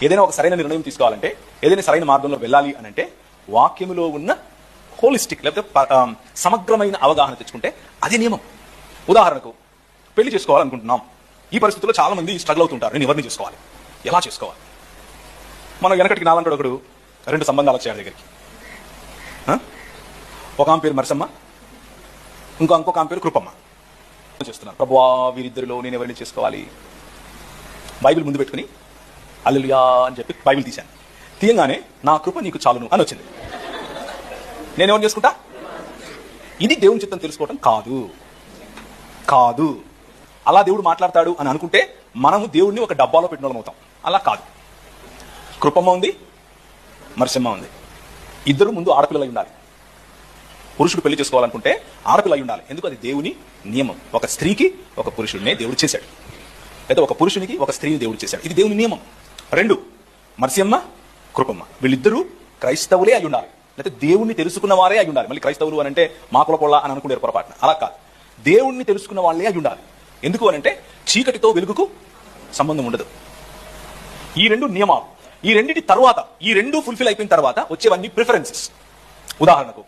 ఏదైనా ఒక సరైన నిర్ణయం తీసుకోవాలంటే, ఏదైనా సరైన మార్గంలో వెళ్ళాలి అని అంటే వాక్యములో ఉన్న హోలిస్టిక్ లేకపోతే సమగ్రమైన అవగాహన తెచ్చుకుంటే అది నియమం. ఉదాహరణకు పెళ్లి చేసుకోవాలనుకుంటున్నాం. ఈ పరిస్థితుల్లో చాలా మంది స్ట్రగుల్ అవుతుంటారు. నేను ఎవరిని చేసుకోవాలి, ఎలా చేసుకోవాలి? మనం వెనకటికి నాలంటాడు ఒకడు 2 సంబంధాలు వచ్చాడు దగ్గరికి. ఒక ఆమె పేరు మరసమ్మ, ఇంకొక ఆమె పేరు కృపమ్మ. చేస్తున్నాను, ప్రభువా వీరిద్దరిలో నేను ఎవరిని చేసుకోవాలి? బైబిల్ ముందు పెట్టుకుని హల్లెలూయా అని చెప్పి బైబిల్ తీశాను. తీయంగానే నా కృప నీకు చాలును అని వచ్చింది. నేను ఎవరిని చేసుకుంటా? ఇది దేవుని చిత్తం తెలుసుకోవటం కాదు. అలా దేవుడు మాట్లాడతాడు అని అనుకుంటే మనము దేవుడిని ఒక డబ్బాలో పెట్టిన వాళ్ళం అవుతాం. అలా కాదు. కృపమ్మ ఉంది, మరసమ్మ ఉంది. ఇద్దరు ముందు ఆడపిల్లలు అయి ఉండాలి. పురుషుడు పెళ్లి చేసుకోవాలనుకుంటే ఆడపిల్ల అయి ఉండాలి. ఎందుకు? అది దేవుని నియమం. ఒక స్త్రీకి ఒక పురుషుడినే దేవుడు చేశాడు, లేదా ఒక పురుషునికి ఒక స్త్రీని దేవుడు చేశాడు. ఇది దేవుని నియమం. 2 మరసమ్మ, కృపమ్మ వీళ్ళిద్దరూ క్రైస్తవులే అయి ఉండాలి, లేకపోతే దేవుణ్ణి తెలుసుకున్న వారే అయి ఉండాలి. మళ్ళీ క్రైస్తవులు అని అంటే మాకుల పొల్ల అని అనుకునే పొరపాటున అలా కాదు. దేవుణ్ణి తెలుసుకున్న వాళ్ళే అయి ఉండాలి. ఎందుకు అని అంటే చీకటితో వెలుగుకు సంబంధం ఉండదు. ఈ 2 నియమాలు. ఈ రెండింటి తర్వాత, ఈ 2 ఫుల్ఫిల్ అయిపోయిన తర్వాత వచ్చేవన్నీ ప్రిఫరెన్సెస్. ఉదాహరణకు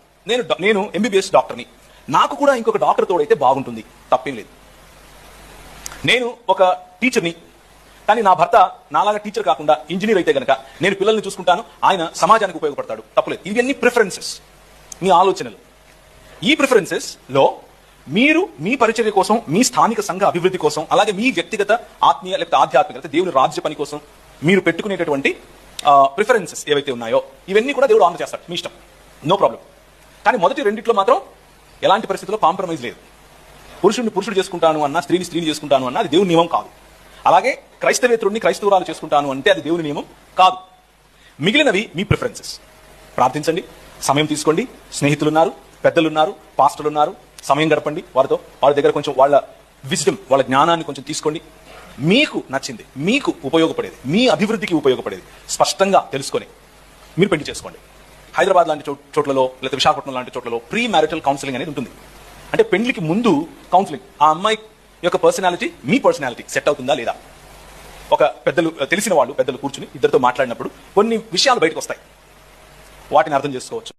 నేను ఎంబీబీఎస్ డాక్టర్ని, నాకు కూడా ఇంకొక డాక్టర్ తోడైతే బాగుంటుంది, తప్పేం లేదు. నేను ఒక టీచర్ని, కానీ నా భర్త నాలాగా టీచర్ కాకుండా ఇంజనీర్ అయితే గనక నేను పిల్లల్ని చూసుకుంటాను, ఆయన సమాజానికి ఉపయోగపడతాడు, తప్పలేదు. ఇవన్నీ ప్రిఫరెన్సెస్, మీ ఆలోచనలు. ఈ ప్రిఫరెన్సెస్ లో మీరు మీ పరిచర్య కోసం, మీ స్థానిక సంఘ అభివృద్ధి కోసం, అలాగే మీ వ్యక్తిగత ఆత్మీయ లేకపోతే ఆధ్యాత్మిక దేవుని రాజ్య పని కోసం మీరు పెట్టుకునేటటువంటి ప్రిఫరెన్సెస్ ఏవైతే ఉన్నాయో ఇవన్నీ కూడా దేవుడు ఆనర్ చేస్తాడు, మీ ఇష్టం, నో ప్రాబ్లం. కానీ మొదటి రెండిట్లో మాత్రం ఎలాంటి పరిస్థితుల్లో కాంప్రమైజ్ లేదు. పురుషుడు చేసుకుంటాను అన్నా, స్త్రీని చేసుకుంటాను అన్నా అది దేవుని నియమం కాదు. అలాగే క్రైస్తవేతరుడిని క్రైస్తవురాలు చేసుకుంటాను అంటే అది దేవుని నియమం కాదు. మిగిలినవి మీ ప్రిఫరెన్సెస్. ప్రార్థించండి, సమయం తీసుకోండి, స్నేహితులున్నారు, పెద్దలున్నారు, పాస్టర్లున్నారు, సమయం గడపండి వారితో. వాళ్ళ దగ్గర కొంచెం వాళ్ళ విజ్డమ్, వాళ్ళ జ్ఞానాన్ని కొంచెం తీసుకోండి. మీకు నచ్చింది, మీకు ఉపయోగపడేది, మీ అభివృద్ధికి ఉపయోగపడేది స్పష్టంగా తెలుసుకొని మీరు పెళ్లి చేసుకోండి. హైదరాబాద్ లాంటి చోట్లలో లేదా విశాఖపట్నం లాంటి చోట్లలో ప్రీ మ్యారిటల్ కౌన్సిలింగ్ అనేది ఉంటుంది. అంటే పెళ్లికి ముందు కౌన్సిలింగ్, ఆ అమ్మాయి యొక్క పర్సనాలిటీ మీ పర్సనాలిటీ సెట్ అవుతుందా లేదా. ఒక తెలిసిన వాళ్ళు పెద్దలు కూర్చుని ఇద్దరితో మాట్లాడినప్పుడు కొన్ని విషయాలు బయటకు వస్తాయి, వాటిని అర్థం చేసుకోవచ్చు.